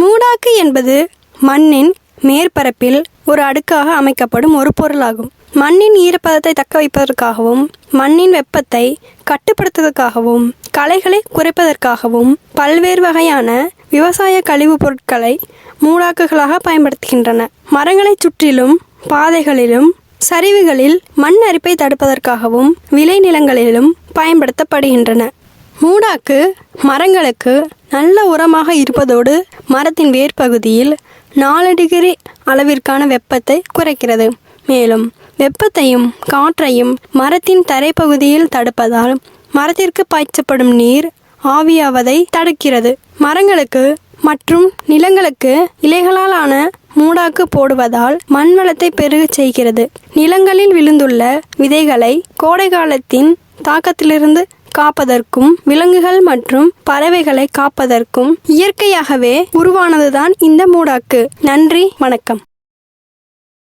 மூடாக்கு என்பது மண்ணின் மேற்பரப்பில் ஒரு அடுக்காக அமைக்கப்படும் ஒரு பொருளாகும். மண்ணின் ஈரப்பதத்தை தக்க வைப்பதற்காகவும், மண்ணின் வெப்பத்தை கட்டுப்படுத்துவதற்காகவும், களைகளை குறைப்பதற்காகவும் பல்வேறு வகையான விவசாய கழிவுப் பொருட்களை மூடாக்குகளாக பயன்படுத்துகின்றன. மரங்களை சுற்றிலும், பாதைகளிலும், சரிவுகளில் மண் அரிப்பை தடுப்பதற்காகவும் விளைநிலங்களிலும் பயன்படுத்தப்படுகின்றன. மூடாக்கு மரங்களுக்கு நல்ல உரமாக இருப்பதோடு மரத்தின் வேர்பகுதியில் 4 டிகிரி அளவிற்கான வெப்பத்தை குறைக்கிறது. மேலும் வெப்பத்தையும் காற்றையும் மரத்தின் தரைப்பகுதியில் தடுப்பதால் மரத்திற்கு பாய்ச்சப்படும் நீர் ஆவியாவதை தடுக்கிறது. மரங்களுக்கு மற்றும் நிலங்களுக்கு இலைகளால் ஆன மூடாக்கு போடுவதால் மண் வளத்தை பெருகச் செய்கிறது. நிலங்களில் விழுந்துள்ள விதைகளை கோடை காலத்தின் தாக்கத்திலிருந்து காப்பதற்கும், விலங்குகள் மற்றும் பறவைகளை காப்பதற்கும் இயற்கையாகவே உருவானதுதான் இந்த மூடாக்கு. நன்றி, வணக்கம்.